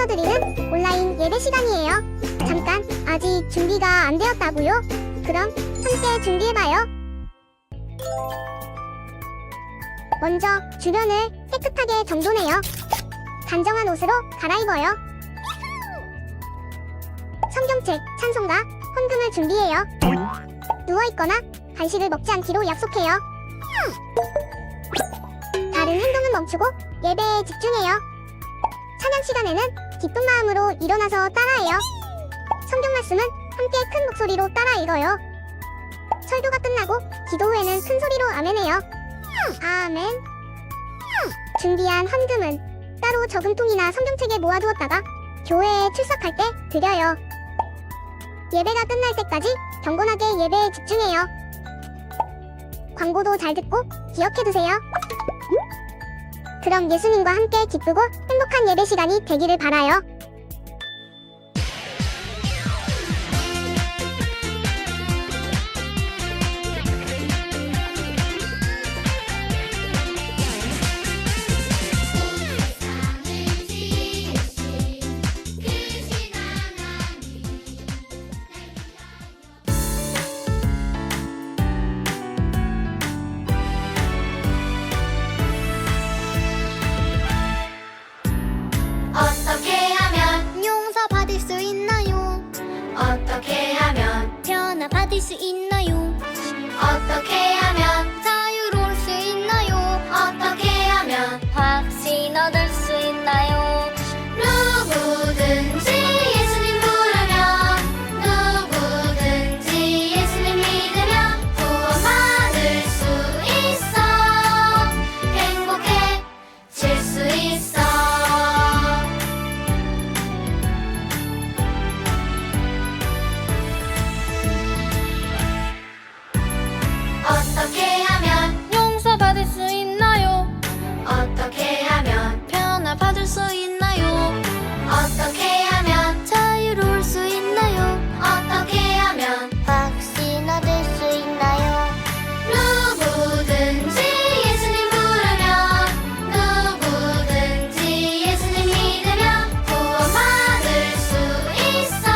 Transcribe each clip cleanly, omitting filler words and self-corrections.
오늘부터 드리는 온라인 예배 시간이에요. 잠깐, 아직 준비가 안 되었다고요? 그럼 함께 준비해봐요. 먼저 주변을 깨끗하게 정돈해요. 단정한 옷으로 갈아입어요. 성경책, 찬송가, 헌금을 준비해요. 누워있거나 간식을 먹지 않기로 약속해요. 다른 행동은 멈추고 예배에 집중해요. 찬양 시간에는 기쁜 마음으로 일어나서 따라해요. 성경 말씀은 함께 큰 목소리로 따라 읽어요. 설교가 끝나고 기도 후에는 큰 소리로 아멘해요. 아멘. 준비한 헌금은 따로 저금통이나 성경책에 모아두었다가 교회에 출석할 때 드려요. 예배가 끝날 때까지 경건하게 예배에 집중해요. 광고도 잘 듣고 기억해두세요. 그럼 예수님과 함께 기쁘고 행복한 예배 시간이 되기를 바라요. 어떻게 하면 용서받을 수 있나요? 어떻게 하면 변화받을 수 있나요? 어떻게 하면 자유로울 수 있나요? 어떻게 하면 확신 얻을 수 있나요? 누구든지 예수님 부르면 누구든지 예수님 믿으면 구원받을 수 있어 행복해질 수 있어 어떻게 하면 용서받을 수 있나요? 어떻게 하면 변화받을 수 있나요? 어떻게 하면 자유로울 수 있나요? 어떻게 하면 확신 얻을 수 있나요? 누구든지 예수님 부르면 누구든지 예수님 믿으면 구원받을 수 있어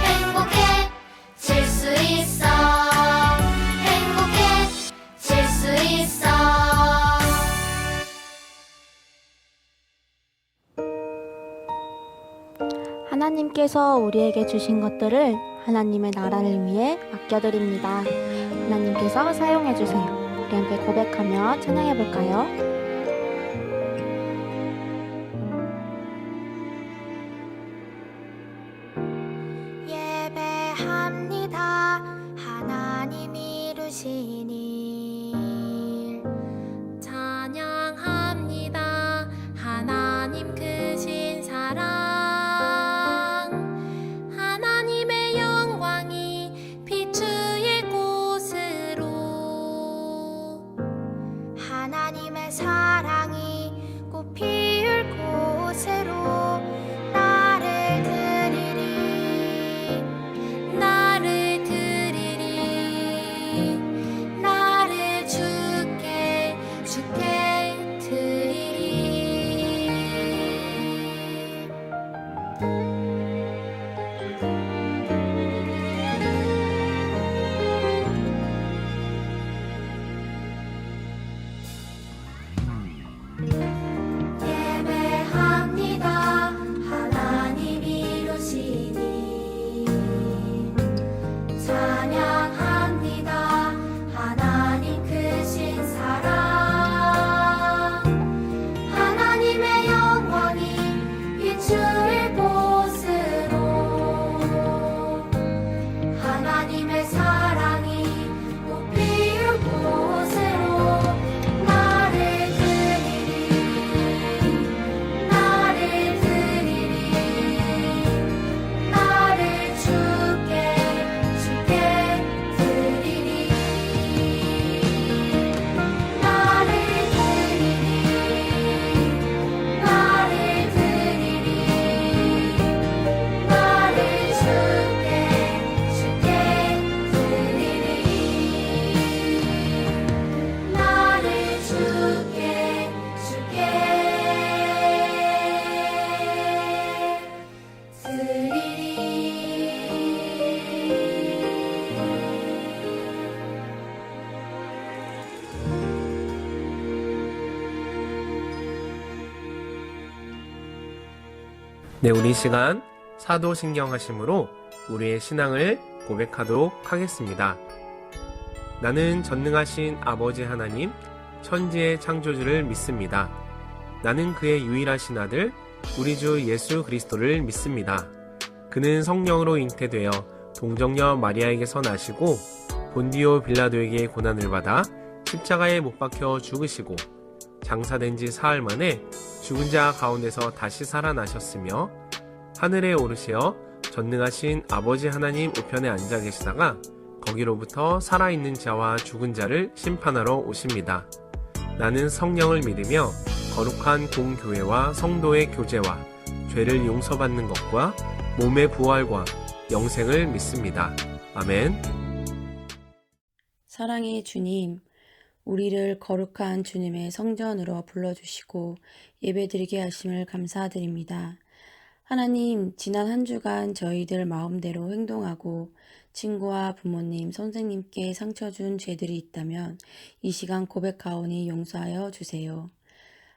행복해질 수 있어 행복해질 수 있어 하나님께서 우리에게 주신 것들을 하나님의 나라를 위해 아껴드립니다. 하나님께서 사용해주세요. 우리 함께 고백하며 찬양해볼까요? 예배합니다. 하나님 이루신 일 찬양합니다. 하나님 크신 사랑 하나님의 영광이 비추일 곳으로 하나님의 사랑이 꽃 피울 곳으로 나를 드리리 나를 드리리 나를 주께 드리리 네, 우리 시간 사도신경 하심으로 우리의 신앙을 고백하도록 하겠습니다. 나는 전능하신 아버지 하나님, 천지의 창조주를 믿습니다. 나는 그의 유일하신 아들, 우리 주 예수 그리스도를 믿습니다. 그는 성령으로 잉태되어 동정녀 마리아에게서 나시고 본디오 빌라도에게 고난을 받아 십자가에 못 박혀 죽으시고 장사된 지 사흘 만에 죽은 자 가운데서 다시 살아나셨으며 하늘에 오르시어 전능하신 아버지 하나님 우편에 앉아 계시다가 거기로부터 살아있는 자와 죽은 자를 심판하러 오십니다. 나는 성령을 믿으며 거룩한 공교회와 성도의 교제와 죄를 용서받는 것과 몸의 부활과 영생을 믿습니다. 아멘. 사랑의 주님, 우리를 거룩한 주님의 성전으로 불러주시고 예배드리게 하심을 감사드립니다. 하나님, 지난 한 주간 저희들 마음대로 행동하고 친구와 부모님, 선생님께 상처 준 죄들이 있다면 이 시간 고백하오니 용서하여 주세요.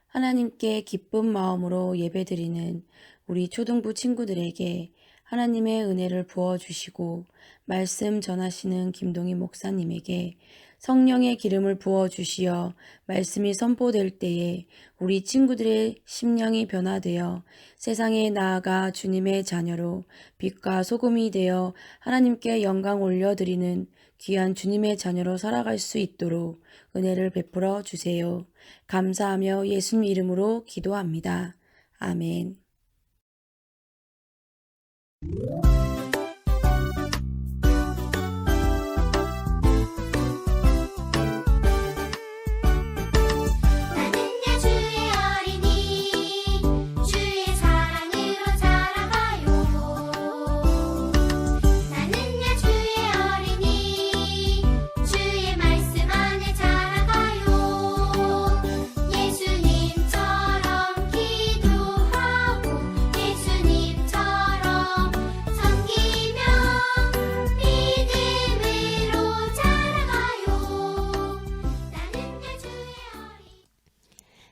하나님께 기쁜 마음으로 예배드리는 우리 초등부 친구들에게 하나님의 은혜를 부어주시고 말씀 전하시는 김동희 목사님에게 성령의 기름을 부어주시어 말씀이 선포될 때에 우리 친구들의 심령이 변화되어 세상에 나아가 주님의 자녀로 빛과 소금이 되어 하나님께 영광 올려드리는 귀한 주님의 자녀로 살아갈 수 있도록 은혜를 베풀어 주세요. 감사하며 예수님 이름으로 기도합니다. 아멘. 나는야 주의 어린이 주의 사랑으로 자라가요. 나는야 주의 어린이 주의 말씀 안에 자라가요. 예수님처럼 기도하고 예수님처럼 섬기며 믿음으로 자라가요. 나는야 주의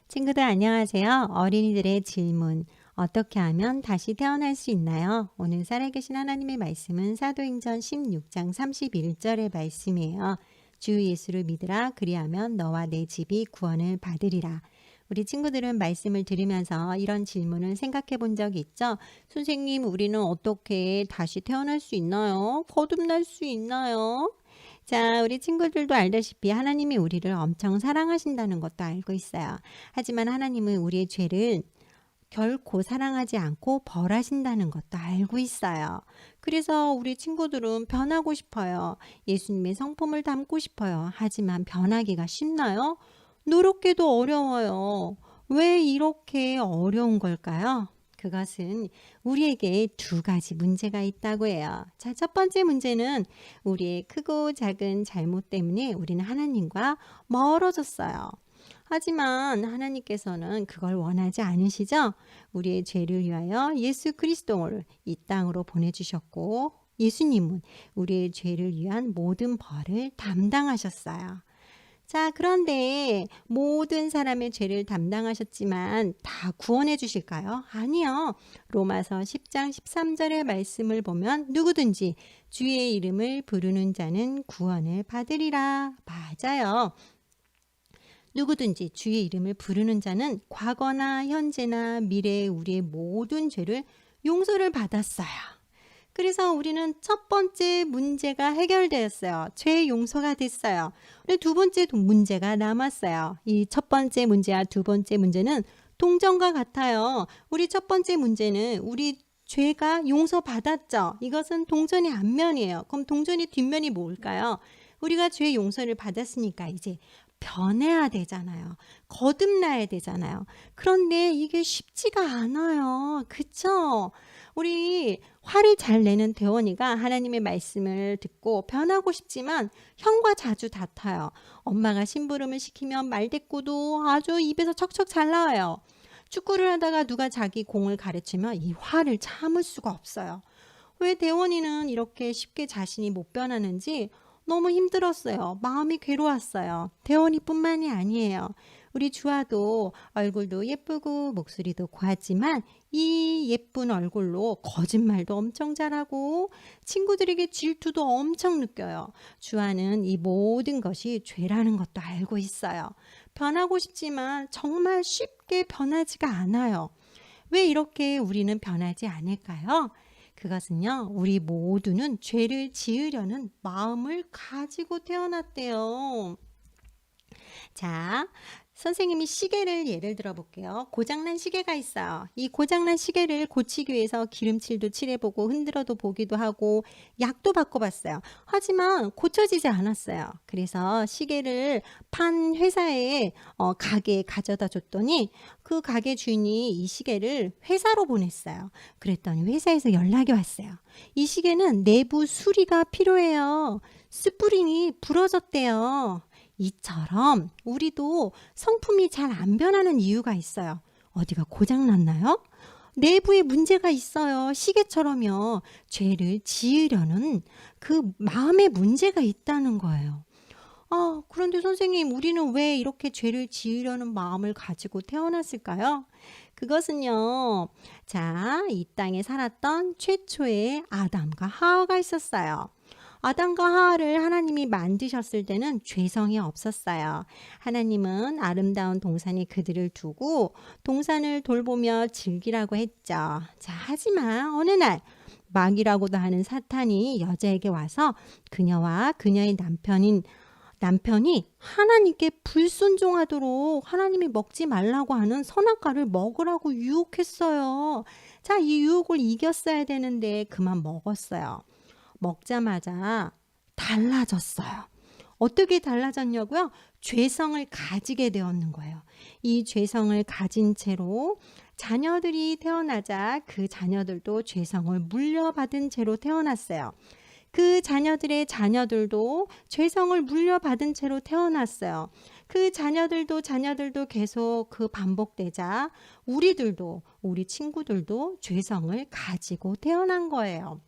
친구들 안녕하세요. 어린이들의 질문. 어떻게 하면 다시 태어날 수 있나요? 오늘 살아계신 하나님의 말씀은 사도행전 16장 31절의 말씀이에요. 주 예수를 믿으라. 그리하면 너와 내 집이 구원을 받으리라. 우리 친구들은 말씀을 들으면서 이런 질문을 생각해 본 적이 있죠? 선생님, 우리는 어떻게 다시 태어날 수 있나요? 거듭날 수 있나요? 자, 우리 친구들도 알다시피 하나님이 우리를 엄청 사랑하신다는 것도 알고 있어요. 하지만 하나님은 우리의 죄를 결코 사랑하지 않고 벌하신다는 것도 알고 있어요. 그래서 우리 친구들은 변하고 싶어요. 예수님의 성품을 담고 싶어요. 하지만 변하기가 쉽나요? 노력해도 어려워요. 왜 이렇게 어려운 걸까요? 그것은 우리에게 두 가지 문제가 있다고 해요. 자, 첫 번째 문제는 우리의 크고 작은 잘못 때문에 우리는 하나님과 멀어졌어요. 하지만 하나님께서는 그걸 원하지 않으시죠? 우리의 죄를 위하여 예수 그리스도를 이 땅으로 보내주셨고 예수님은 우리의 죄를 위한 모든 벌을 담당하셨어요. 자, 그런데 모든 사람의 죄를 담당하셨지만 다 구원해 주실까요? 아니요. 로마서 10장 13절의 말씀을 보면 누구든지 주의 이름을 부르는 자는 구원을 받으리라. 맞아요. 누구든지 주의 이름을 부르는 자는 과거나 현재나 미래의 우리의 모든 죄를 용서를 받았어요. 그래서 우리는 첫 번째 문제가 해결되었어요. 죄 용서가 됐어요. 근데 두 번째 문제가 남았어요. 이 첫 번째 문제와 두 번째 문제는 동전과 같아요. 우리 첫 번째 문제는 우리 죄가 용서받았죠. 이것은 동전의 앞면이에요. 그럼 동전의 뒷면이 뭘까요? 우리가 죄 용서를 받았으니까 이제 변해야 되잖아요. 거듭나야 되잖아요. 그런데 이게 쉽지가 않아요. 그쵸? 우리 화를 잘 내는 대원이가 하나님의 말씀을 듣고 변하고 싶지만 형과 자주 다퉈요. 엄마가 심부름을 시키면 말대꾸도 아주 입에서 척척 잘 나와요. 축구를 하다가 누가 자기 공을 가르치면 이 화를 참을 수가 없어요. 왜 대원이는 이렇게 쉽게 자신이 못 변하는지 너무 힘들었어요. 마음이 괴로웠어요. 대원이뿐만이 아니에요. 우리 주아도 얼굴도 예쁘고 목소리도 고하지만 이 예쁜 얼굴로 거짓말도 엄청 잘하고 친구들에게 질투도 엄청 느껴요. 주아는 이 모든 것이 죄라는 것도 알고 있어요. 변하고 싶지만 정말 쉽게 변하지가 않아요. 왜 이렇게 우리는 변하지 않을까요? 그것은요, 우리 모두는 죄를 지으려는 마음을 가지고 태어났대요. 자, 선생님이 시계를 예를 들어 볼게요. 고장난 시계가 있어요. 이 고장난 시계를 고치기 위해서 기름칠도 칠해보고 흔들어도 보기도 하고 약도 바꿔봤어요. 하지만 고쳐지지 않았어요. 그래서 시계를 판 회사에 가게에 가져다 줬더니 그 가게 주인이 이 시계를 회사로 보냈어요. 그랬더니 회사에서 연락이 왔어요. 이 시계는 내부 수리가 필요해요. 스프링이 부러졌대요. 이처럼 우리도 성품이 잘 안 변하는 이유가 있어요. 어디가 고장났나요? 내부에 문제가 있어요. 시계처럼요. 죄를 지으려는 그 마음에 문제가 있다는 거예요. 그런데 선생님, 우리는 왜 이렇게 죄를 지으려는 마음을 가지고 태어났을까요? 그것은요, 자, 이 땅에 살았던 최초의 아담과 하와가 있었어요. 아담과 하와를 하나님이 만드셨을 때는 죄성이 없었어요. 하나님은 아름다운 동산에 그들을 두고 동산을 돌보며 즐기라고 했죠. 자, 하지만 어느 날 마귀라고도 하는 사탄이 여자에게 와서 그녀와 그녀의 남편이 하나님께 불순종하도록 하나님이 먹지 말라고 하는 선악과를 먹으라고 유혹했어요. 자, 이 유혹을 이겼어야 되는데 그만 먹었어요. 먹자마자 달라졌어요. 어떻게 달라졌냐고요? 죄성을 가지게 되었는 거예요. 이 죄성을 가진 채로 자녀들이 태어나자 그 자녀들도 죄성을 물려받은 채로 태어났어요. 그 자녀들의 자녀들도 죄성을 물려받은 채로 태어났어요. 그 자녀들도 계속 그 반복되자 우리 친구들도 죄성을 가지고 태어난 거예요.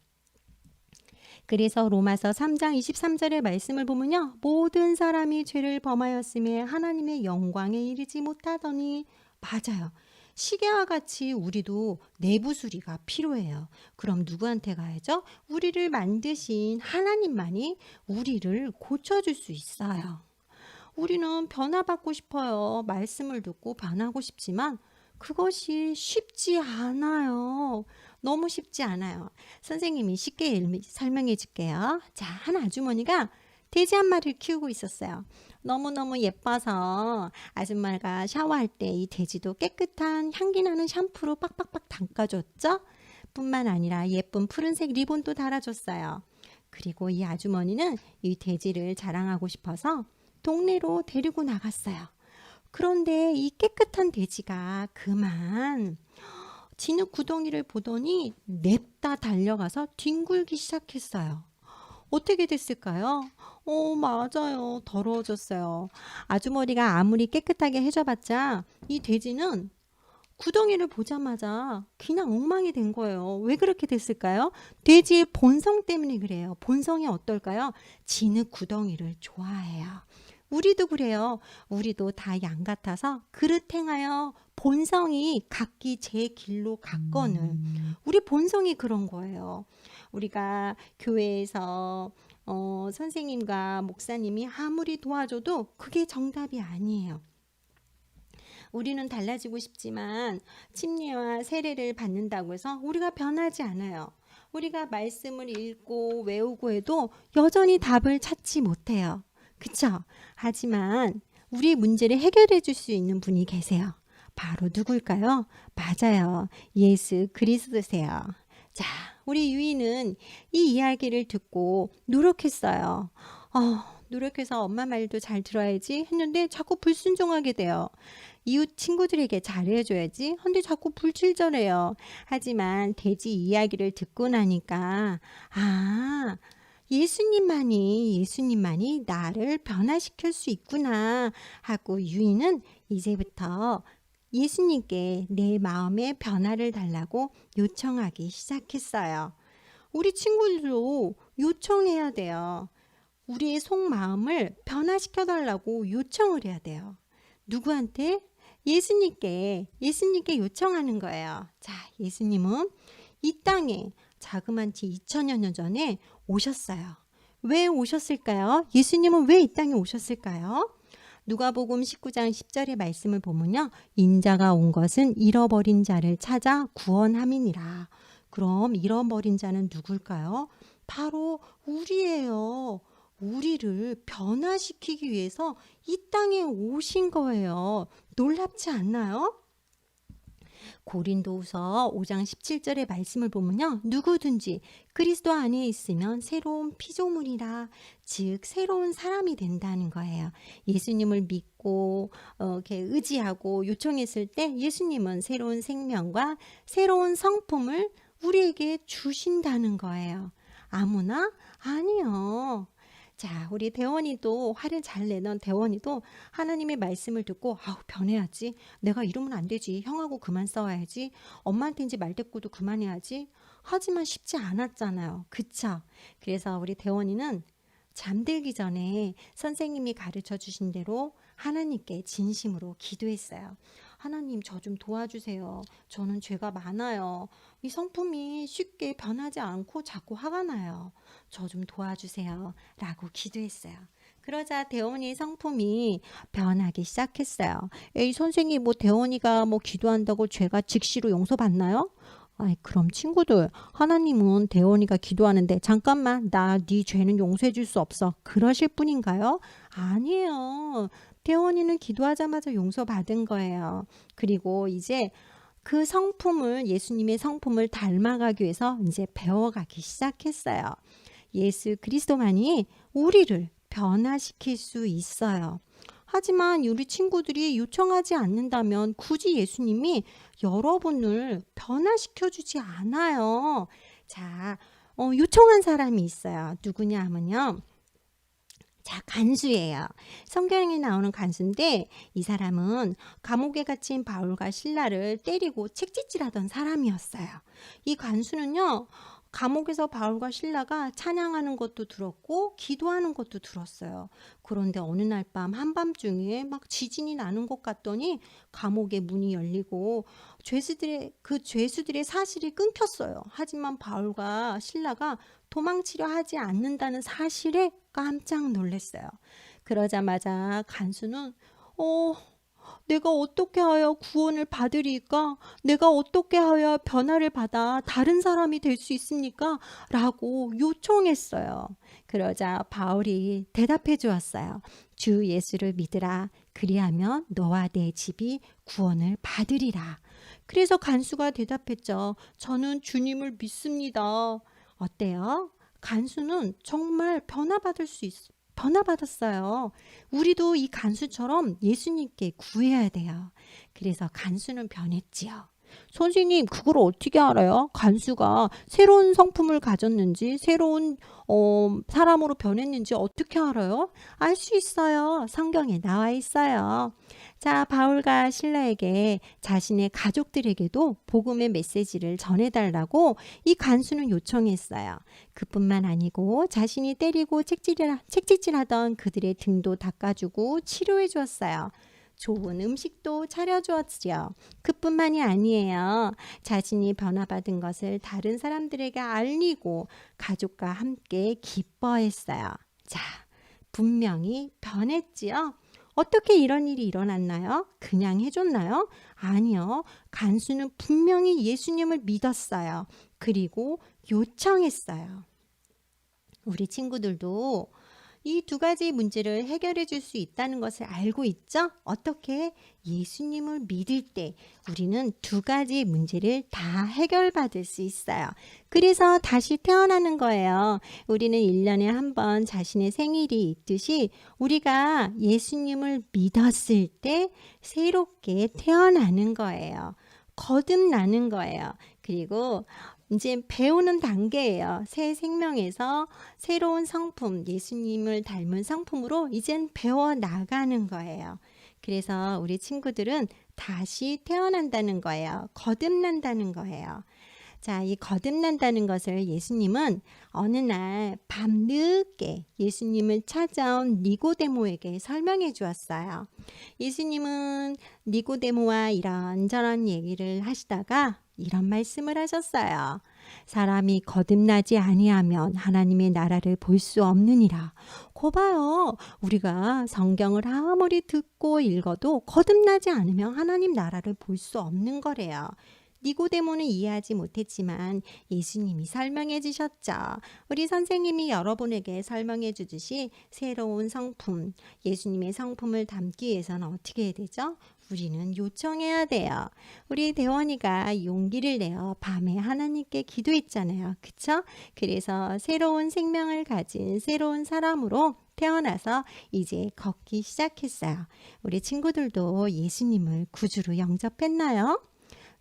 그래서 로마서 3장 23절의 말씀을 보면요. 모든 사람이 죄를 범하였음에 하나님의 영광에 이르지 못하더니, 맞아요. 시계와 같이 우리도 내부 수리가 필요해요. 그럼 누구한테 가야죠? 우리를 만드신 하나님만이 우리를 고쳐줄 수 있어요. 우리는 변화받고 싶어요. 말씀을 듣고 변하고 싶지만 그것이 쉽지 않아요. 너무 쉽지 않아요. 선생님이 쉽게 설명해 줄게요. 자, 한 아주머니가 돼지 한 마리를 키우고 있었어요. 너무너무 예뻐서 아줌마가 샤워할 때 이 돼지도 깨끗한 향기 나는 샴푸로 빡빡빡 담가줬죠. 뿐만 아니라 예쁜 푸른색 리본도 달아줬어요. 그리고 이 아주머니는 이 돼지를 자랑하고 싶어서 동네로 데리고 나갔어요. 그런데 이 깨끗한 돼지가 그만 진흙 구덩이를 보더니 냅다 달려가서 뒹굴기 시작했어요. 어떻게 됐을까요? 맞아요. 더러워졌어요. 아주머니가 아무리 깨끗하게 해줘봤자 이 돼지는 구덩이를 보자마자 그냥 엉망이 된 거예요. 왜 그렇게 됐을까요? 돼지의 본성 때문에 그래요. 본성이 어떨까요? 진흙 구덩이를 좋아해요. 우리도 그래요. 우리도 다 양 같아서 그릇 행하여 본성이 각기 제 길로 갔거늘. 우리 본성이 그런 거예요. 우리가 교회에서 선생님과 목사님이 아무리 도와줘도 그게 정답이 아니에요. 우리는 달라지고 싶지만 침례와 세례를 받는다고 해서 우리가 변하지 않아요. 우리가 말씀을 읽고 외우고 해도 여전히 답을 찾지 못해요. 그쵸? 하지만 우리 문제를 해결해 줄 수 있는 분이 계세요. 바로 누굴까요? 맞아요. 예수 그리스도세요. 자, 우리 유이는 이 이야기를 듣고 노력했어요. 노력해서 엄마 말도 잘 들어야지 했는데 자꾸 불순종하게 돼요. 이웃 친구들에게 잘해줘야지. 근데 자꾸 불친절해요. 하지만 돼지 이야기를 듣고 나니까 예수님만이 나를 변화시킬 수 있구나 하고 유이는 이제부터 예수님께 내 마음의 변화를 달라고 요청하기 시작했어요. 우리 친구들도 요청해야 돼요. 우리의 속마음을 변화시켜 달라고 요청을 해야 돼요. 누구한테? 예수님께 요청하는 거예요. 자, 예수님은 이 땅에 자그만치 2000여 년 전에 오셨어요. 왜 오셨을까요? 예수님은 왜 이 땅에 오셨을까요? 누가복음 19장 10절의 말씀을 보면요. 인자가 온 것은 잃어버린 자를 찾아 구원함이니라. 그럼 잃어버린 자는 누굴까요? 바로 우리예요. 우리를 변화시키기 위해서 이 땅에 오신 거예요. 놀랍지 않나요? 고린도후서 5장 17절의 말씀을 보면요. 누구든지 그리스도 안에 있으면 새로운 피조물이라, 즉 새로운 사람이 된다는 거예요. 예수님을 믿고 이렇게 의지하고 요청했을 때 예수님은 새로운 생명과 새로운 성품을 우리에게 주신다는 거예요. 아무나? 아니요. 자, 우리 대원이도 화를 잘 내던 대원이도 하나님의 말씀을 듣고 변해야지. 내가 이러면 안 되지. 형하고 그만 싸워야지. 엄마한테 이제 말대꾸도 그만해야지. 하지만 쉽지 않았잖아요. 그쵸? 그래서 우리 대원이는 잠들기 전에 선생님이 가르쳐 주신 대로 하나님께 진심으로 기도했어요. 하나님, 저 좀 도와주세요. 저는 죄가 많아요. 이 성품이 쉽게 변하지 않고 자꾸 화가 나요. 저 좀 도와주세요. 라고 기도했어요. 그러자 대원이의 성품이 변하기 시작했어요. 에이, 선생님, 대원이가 기도한다고 죄가 즉시로 용서받나요? 아이, 그럼 친구들, 하나님은 대원이가 기도하는데 잠깐만, 나 네 죄는 용서해 줄 수 없어. 그러실 분인가요? 아니에요. 대원이는 기도하자마자 용서받은 거예요. 그리고 이제 그 성품을, 예수님의 성품을 닮아가기 위해서 이제 배워가기 시작했어요. 예수 그리스도만이 우리를 변화시킬 수 있어요. 하지만 우리 친구들이 요청하지 않는다면 굳이 예수님이 여러분을 변화시켜주지 않아요. 자, 요청한 사람이 있어요. 누구냐 하면요. 자, 간수예요. 성경에 나오는 간수인데 이 사람은 감옥에 갇힌 바울과 실라를 때리고 책짓질하던 사람이었어요. 이 간수는요. 감옥에서 바울과 실라가 찬양하는 것도 들었고 기도하는 것도 들었어요. 그런데 어느 날 밤 한밤중에 막 지진이 나는 것 같더니 감옥의 문이 열리고 죄수들의 사실이 끊겼어요. 하지만 바울과 실라가 도망치려 하지 않는다는 사실에 깜짝 놀랐어요. 그러자마자 간수는 내가 어떻게 하여 구원을 받으리까? 내가 어떻게 하여 변화를 받아 다른 사람이 될 수 있습니까? 라고 요청했어요. 그러자 바울이 대답해 주었어요. 주 예수를 믿으라. 그리하면 너와 내 집이 구원을 받으리라. 그래서 간수가 대답했죠. 저는 주님을 믿습니다. 어때요? 간수는 정말 변화받았어요. 우리도 이 간수처럼 예수님께 구해야 돼요. 그래서 간수는 변했지요. 선생님, 그걸 어떻게 알아요? 간수가 새로운 성품을 가졌는지, 새로운 사람으로 변했는지 어떻게 알아요? 알 수 있어요. 성경에 나와 있어요. 자, 바울과 실라에게 자신의 가족들에게도 복음의 메시지를 전해달라고 이 간수는 요청했어요. 그뿐만 아니고 자신이 때리고 책짓질하던 그들의 등도 닦아주고 치료해 주었어요. 좋은 음식도 차려주었지요. 그뿐만이 아니에요. 자신이 변화받은 것을 다른 사람들에게 알리고 가족과 함께 기뻐했어요. 자, 분명히 변했지요. 어떻게 이런 일이 일어났나요? 그냥 해줬나요? 아니요. 간수는 분명히 예수님을 믿었어요. 그리고 요청했어요. 우리 친구들도 이 두 가지 문제를 해결해 줄 수 있다는 것을 알고 있죠? 어떻게? 예수님을 믿을 때 우리는 두 가지 문제를 다 해결받을 수 있어요. 그래서 다시 태어나는 거예요. 우리는 1년에 한 번 자신의 생일이 있듯이 우리가 예수님을 믿었을 때 새롭게 태어나는 거예요. 거듭나는 거예요. 그리고 이제 배우는 단계예요. 새 생명에서 새로운 성품, 예수님을 닮은 성품으로 이젠 배워 나가는 거예요. 그래서 우리 친구들은 다시 태어난다는 거예요. 거듭난다는 거예요. 자, 이 거듭난다는 것을 예수님은 어느 날 밤늦게 예수님을 찾아온 니고데모에게 설명해 주었어요. 예수님은 니고데모와 이런저런 얘기를 하시다가 이런 말씀을 하셨어요. 사람이 거듭나지 아니하면 하나님의 나라를 볼 수 없느니라. 거 봐요. 우리가 성경을 아무리 듣고 읽어도 거듭나지 않으면 하나님 나라를 볼 수 없는 거래요. 니고데모는 이해하지 못했지만 예수님이 설명해 주셨죠. 우리 선생님이 여러분에게 설명해 주듯이 새로운 성품, 예수님의 성품을 담기 위해서는 어떻게 해야 되죠? 우리는 요청해야 돼요. 우리 대원이가 용기를 내어 밤에 하나님께 기도했잖아요. 그쵸? 그래서 새로운 생명을 가진 새로운 사람으로 태어나서 이제 걷기 시작했어요. 우리 친구들도 예수님을 구주로 영접했나요?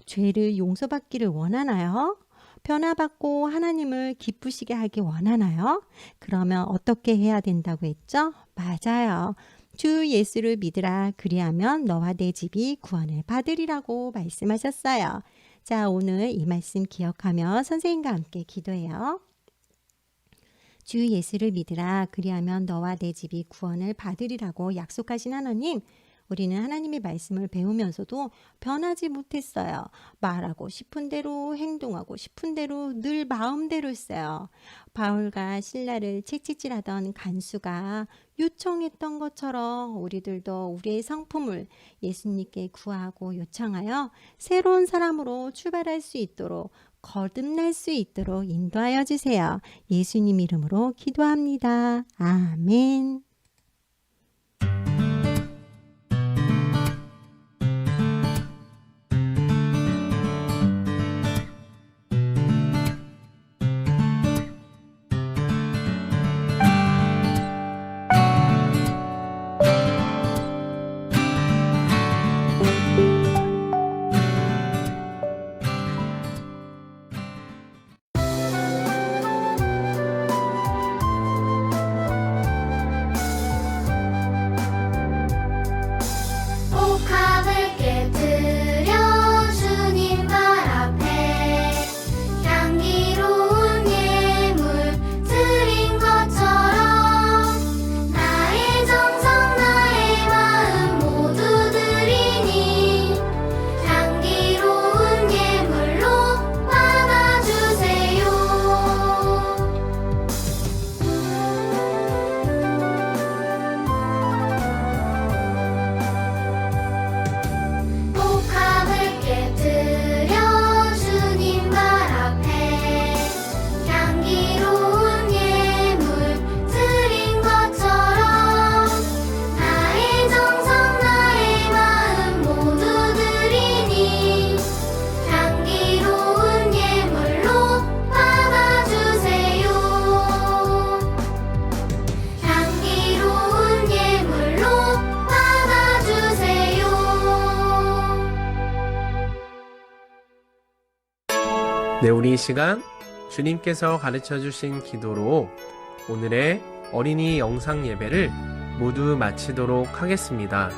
죄를 용서받기를 원하나요? 변화받고 하나님을 기쁘시게 하기 원하나요? 그러면 어떻게 해야 된다고 했죠? 맞아요. 주 예수를 믿으라. 그리하면 너와 내 집이 구원을 받으리라고 말씀하셨어요. 자, 오늘 이 말씀 기억하며 선생님과 함께 기도해요. 주 예수를 믿으라. 그리하면 너와 내 집이 구원을 받으리라고 약속하신 하나님, 우리는 하나님의 말씀을 배우면서도 변하지 못했어요. 말하고 싶은 대로, 행동하고 싶은 대로 늘 마음대로 했어요. 바울과 실라를 채찍질하던 간수가 요청했던 것처럼 우리들도 우리의 성품을 예수님께 구하고 요청하여 새로운 사람으로 출발할 수 있도록, 거듭날 수 있도록 인도하여 주세요. 예수님 이름으로 기도합니다. 아멘. 옥합을 깨뜨려 주님 발 앞에 향기로운 예물 드린 것처럼 나의 정성 나의 마음 모두 드리니 향기로운 예물로 받아주세요. 옥합을 깨뜨려 주님 발 앞에 향기로운 예물 드린 것처럼 나의 정성 나의 마음 모두 드리니 향기로운 예물로 받아주세요. 향기로운 예물로 받아주세요. 네, 우리 이 시간 주님께서 가르쳐 주신 기도로 오늘의 어린이 영상 예배를 모두 마치도록 하겠습니다.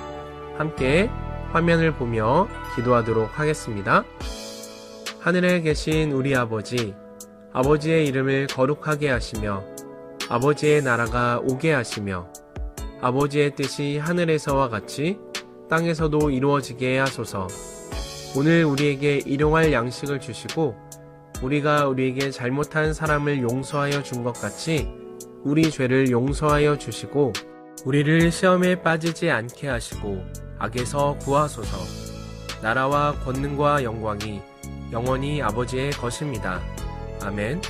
함께 화면을 보며 기도하도록 하겠습니다. 하늘에 계신 우리 아버지, 아버지의 이름을 거룩하게 하시며 아버지의 나라가 오게 하시며 아버지의 뜻이 하늘에서와 같이 땅에서도 이루어지게 하소서. 오늘 우리에게 일용할 양식을 주시고 우리가 우리에게 잘못한 사람을 용서하여 준 것 같이 우리 죄를 용서하여 주시고 우리를 시험에 빠지지 않게 하시고 악에서 구하소서. 나라와 권능과 영광이 영원히 아버지의 것입니다. 아멘.